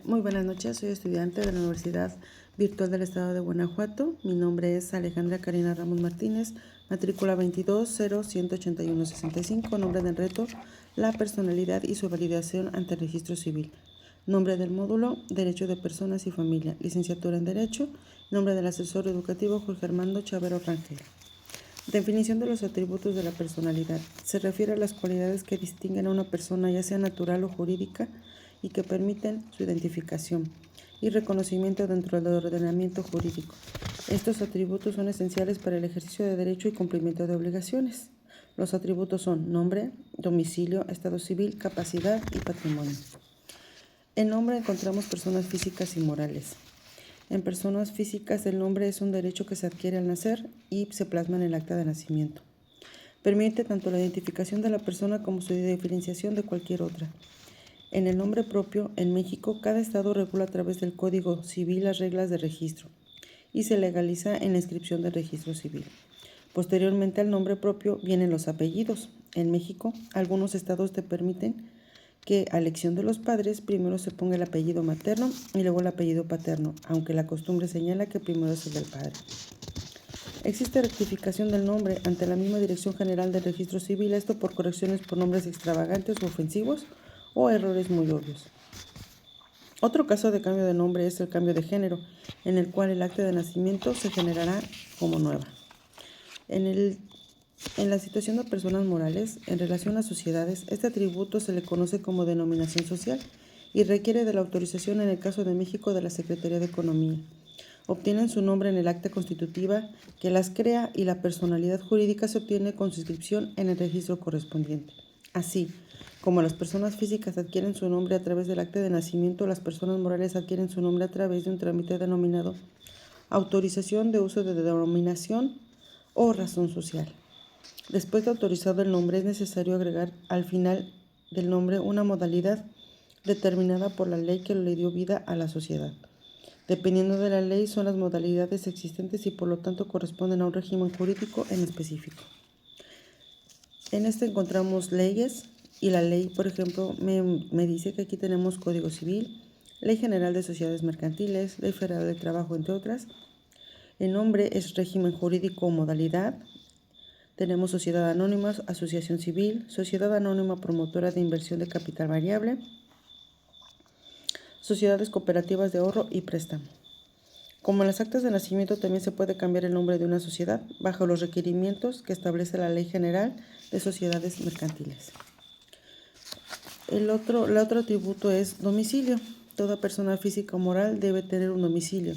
Muy buenas noches, soy estudiante de la Universidad Virtual del Estado de Guanajuato. Mi nombre es Alejandra Karina Ramos Martínez, matrícula 22018165, nombre del reto, la personalidad y su validación ante el registro civil. Nombre del módulo, Derecho de Personas y Familia, licenciatura en Derecho, nombre del asesor educativo Jorge Armando Chavero Rangel. Definición de los atributos de la personalidad. Se refiere a las cualidades que distinguen a una persona, ya sea natural o jurídica, y que permiten su identificación y reconocimiento dentro del ordenamiento jurídico. Estos atributos son esenciales para el ejercicio de derecho y cumplimiento de obligaciones. Los atributos son nombre, domicilio, estado civil, capacidad y patrimonio. En nombre encontramos personas físicas y morales. En personas físicas, el nombre es un derecho que se adquiere al nacer y se plasma en el acta de nacimiento. Permite tanto la identificación de la persona como su diferenciación de cualquier otra. En el nombre propio, en México, cada estado regula a través del Código Civil las reglas de registro y se legaliza en la inscripción del registro civil. Posteriormente al nombre propio vienen los apellidos. En México, algunos estados te permiten que a elección de los padres primero se ponga el apellido materno y luego el apellido paterno, aunque la costumbre señala que primero es el del padre. Existe rectificación del nombre ante la misma Dirección General del Registro Civil, esto por correcciones por nombres extravagantes o ofensivos o errores muy obvios. Otro caso de cambio de nombre es el cambio de género, en el cual el acta de nacimiento se generará como nueva. En la situación de personas morales, en relación a sociedades, este atributo se le conoce como denominación social y requiere de la autorización, en el caso de México, de la Secretaría de Economía. Obtienen su nombre en el acta constitutiva que las crea y la personalidad jurídica se obtiene con su inscripción en el registro correspondiente. Así como las personas físicas adquieren su nombre a través del acta de nacimiento, las personas morales adquieren su nombre a través de un trámite denominado autorización de uso de denominación o razón social. Después de autorizado el nombre, es necesario agregar al final del nombre una modalidad determinada por la ley que le dio vida a la sociedad. Dependiendo de la ley, son las modalidades existentes y por lo tanto corresponden a un régimen jurídico en específico. En este encontramos leyes y la ley, por ejemplo, me dice que aquí tenemos Código Civil, Ley General de Sociedades Mercantiles, Ley Federal del Trabajo, entre otras. El nombre es régimen jurídico o modalidad. Tenemos sociedad anónima, asociación civil, sociedad anónima promotora de inversión de capital variable, sociedades cooperativas de ahorro y préstamo. Como en las actas de nacimiento, también se puede cambiar el nombre de una sociedad bajo los requerimientos que establece la Ley General de Sociedades Mercantiles. El otro atributo es domicilio. Toda persona física o moral debe tener un domicilio,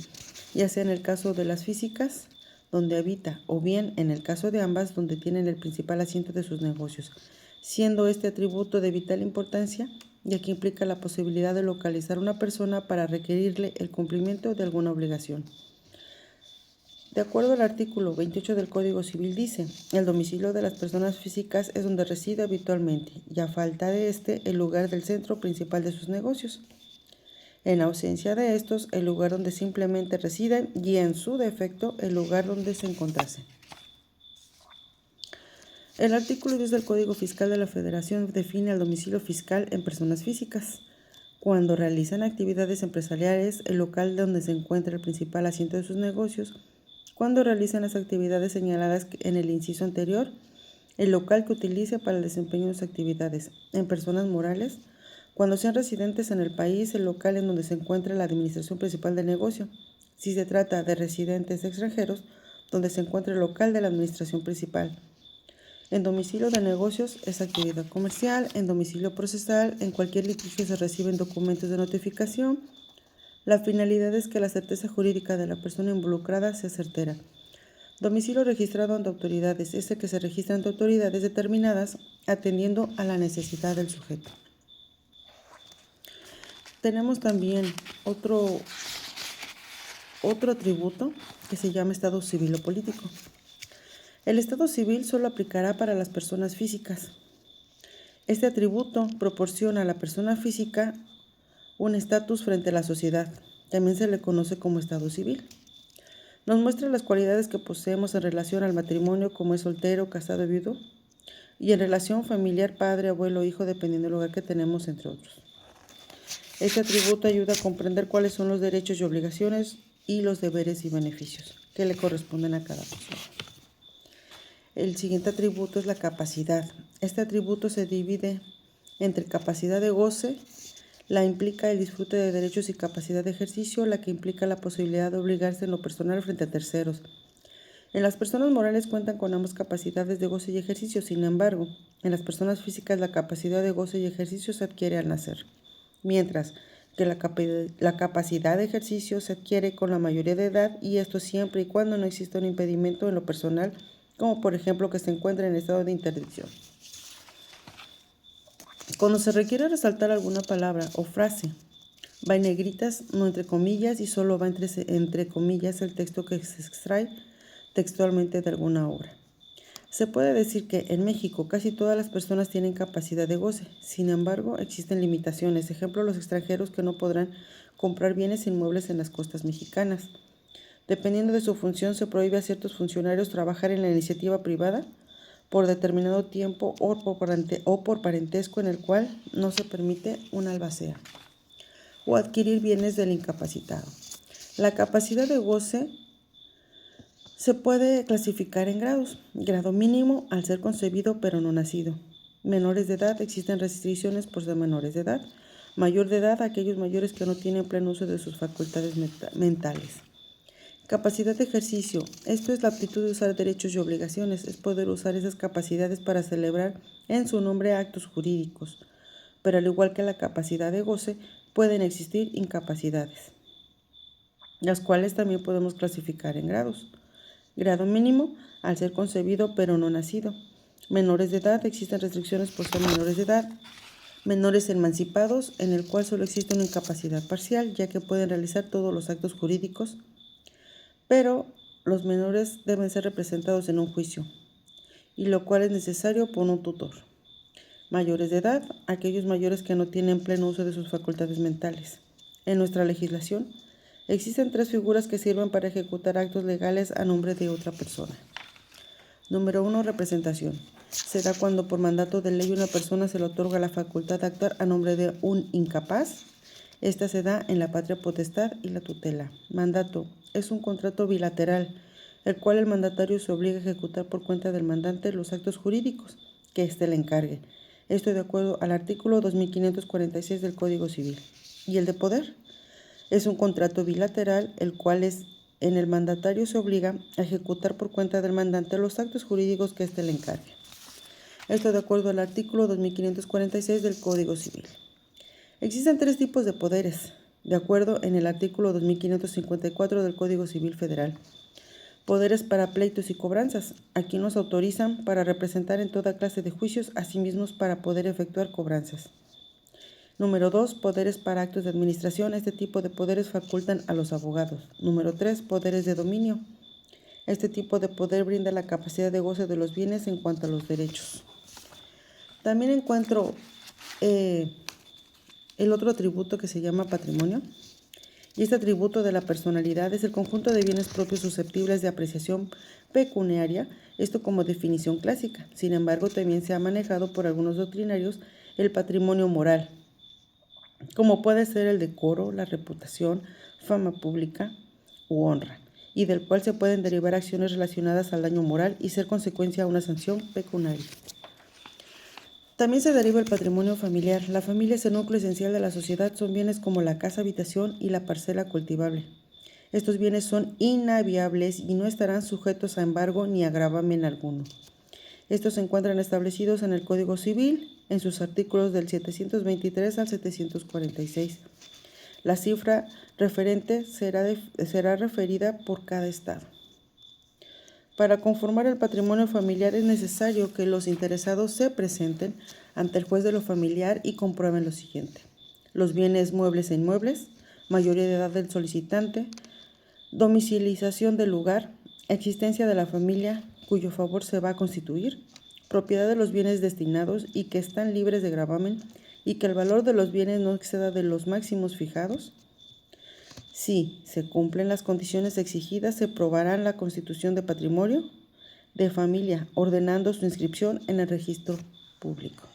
ya sea en el caso de las físicas, donde habita, o bien en el caso de ambas, donde tienen el principal asiento de sus negocios, siendo este atributo de vital importancia, ya que implica la posibilidad de localizar a una persona para requerirle el cumplimiento de alguna obligación. De acuerdo al artículo 28 del Código Civil dice, el domicilio de las personas físicas es donde reside habitualmente y a falta de el lugar del centro principal de sus negocios. En ausencia de estos, el lugar donde simplemente residen y en su defecto, el lugar donde se encontrasen. El artículo 10 del Código Fiscal de la Federación define el domicilio fiscal en personas físicas. Cuando realizan actividades empresariales, el local donde se encuentra el principal asiento de sus negocios. Cuando realizan las actividades señaladas en el inciso anterior, el local que utilice para el desempeño de sus actividades. En personas morales, cuando sean residentes en el país, el local en donde se encuentra la administración principal del negocio. Si se trata de residentes extranjeros, donde se encuentra el local de la administración principal. En domicilio de negocios es actividad comercial, en domicilio procesal, en cualquier litigio se reciben documentos de notificación. La finalidad es que la certeza jurídica de la persona involucrada sea certera. Domicilio registrado ante autoridades es el que se registra ante autoridades determinadas atendiendo a la necesidad del sujeto. Tenemos también otro atributo que se llama estado civil o político. El estado civil solo aplicará para las personas físicas. Este atributo proporciona a la persona física un estatus frente a la sociedad. También se le conoce como estado civil. Nos muestra las cualidades que poseemos en relación al matrimonio, como es soltero, casado, viudo, y en relación familiar, padre, abuelo, hijo, dependiendo del lugar que tenemos, entre otros. Este atributo ayuda a comprender cuáles son los derechos y obligaciones y los deberes y beneficios que le corresponden a cada persona. El siguiente atributo es la capacidad. Este atributo se divide entre capacidad de goce, la implica el disfrute de derechos y capacidad de ejercicio, la que implica la posibilidad de obligarse en lo personal frente a terceros. En las personas morales cuentan con ambas capacidades de goce y ejercicio, sin embargo, en las personas físicas la capacidad de goce y ejercicio se adquiere al nacer, mientras que la capacidad de ejercicio se adquiere con la mayoría de edad, y esto siempre y cuando no exista un impedimento en lo personal, como por ejemplo que se encuentre en estado de interdicción. Cuando se requiere resaltar alguna palabra o frase, va en negritas, no entre comillas, y solo va entre comillas el texto que se extrae textualmente de alguna obra. Se puede decir que en México casi todas las personas tienen capacidad de goce, sin embargo existen limitaciones, ejemplo los extranjeros que no podrán comprar bienes inmuebles en las costas mexicanas. Dependiendo de su función, se prohíbe a ciertos funcionarios trabajar en la iniciativa privada por determinado tiempo o por parentesco en el cual no se permite una albacea, o adquirir bienes del incapacitado. La capacidad de goce se puede clasificar en grados. Grado mínimo, al ser concebido pero no nacido. Menores de edad, existen restricciones por ser menores de edad. Mayor de edad, aquellos mayores que no tienen pleno uso de sus facultades mentales. Capacidad de ejercicio. Esto es la aptitud de usar derechos y obligaciones. Es poder usar esas capacidades para celebrar en su nombre actos jurídicos. Pero al igual que la capacidad de goce, pueden existir incapacidades, las cuales también podemos clasificar en grados. Grado mínimo, al ser concebido pero no nacido. Menores de edad, existen restricciones por ser menores de edad. Menores emancipados, en el cual solo existe una incapacidad parcial, ya que pueden realizar todos los actos jurídicos, pero los menores deben ser representados en un juicio, y lo cual es necesario por un tutor. Mayores de edad, aquellos mayores que no tienen pleno uso de sus facultades mentales. En nuestra legislación, existen 3 figuras que sirven para ejecutar actos legales a nombre de otra persona. Número 1. Representación. Se da cuando por mandato de ley una persona se le otorga la facultad de actuar a nombre de un incapaz. Esta se da en la patria potestad y la tutela. Mandato. Es un contrato bilateral, el cual el mandatario se obliga a ejecutar por cuenta del mandante los actos jurídicos que éste le encargue. Esto de acuerdo al artículo 2546 del Código Civil. ¿Y el de poder? Es un contrato bilateral, el cual en el mandatario se obliga a ejecutar por cuenta del mandante los actos jurídicos que éste le encargue. Esto de acuerdo al artículo 2546 del Código Civil. Existen 3 tipos de poderes, de acuerdo en el artículo 2554 del Código Civil Federal. Poderes para pleitos y cobranzas. Aquí nos autorizan para representar en toda clase de juicios, asimismo para poder efectuar cobranzas. Número 2. Poderes para actos de administración. Este tipo de poderes facultan a los abogados. Número 3. Poderes de dominio. Este tipo de poder brinda la capacidad de goce de los bienes en cuanto a los derechos. También encuentro el otro atributo que se llama patrimonio. Y este atributo de la personalidad es el conjunto de bienes propios susceptibles de apreciación pecuniaria, esto como definición clásica. Sin embargo, también se ha manejado por algunos doctrinarios el patrimonio moral, como puede ser el decoro, la reputación, fama pública u honra, y del cual se pueden derivar acciones relacionadas al daño moral y ser consecuencia a una sanción pecuniaria. También se deriva el patrimonio familiar. La familia es el núcleo esencial de la sociedad. Son bienes como la casa, habitación y la parcela cultivable. Estos bienes son inhabitables y no estarán sujetos a embargo ni a gravamen alguno. Estos se encuentran establecidos en el Código Civil, en sus artículos del 723 al 746. La cifra referente será referida por cada estado. Para conformar el patrimonio familiar es necesario que los interesados se presenten ante el juez de lo familiar y comprueben lo siguiente: los bienes muebles e inmuebles, mayoría de edad del solicitante, domiciliación del lugar, existencia de la familia cuyo favor se va a constituir, propiedad de los bienes destinados y que están libres de gravamen y que el valor de los bienes no exceda de los máximos fijados. Si se cumplen las condiciones exigidas, se probará la constitución de patrimonio de familia, ordenando su inscripción en el registro público.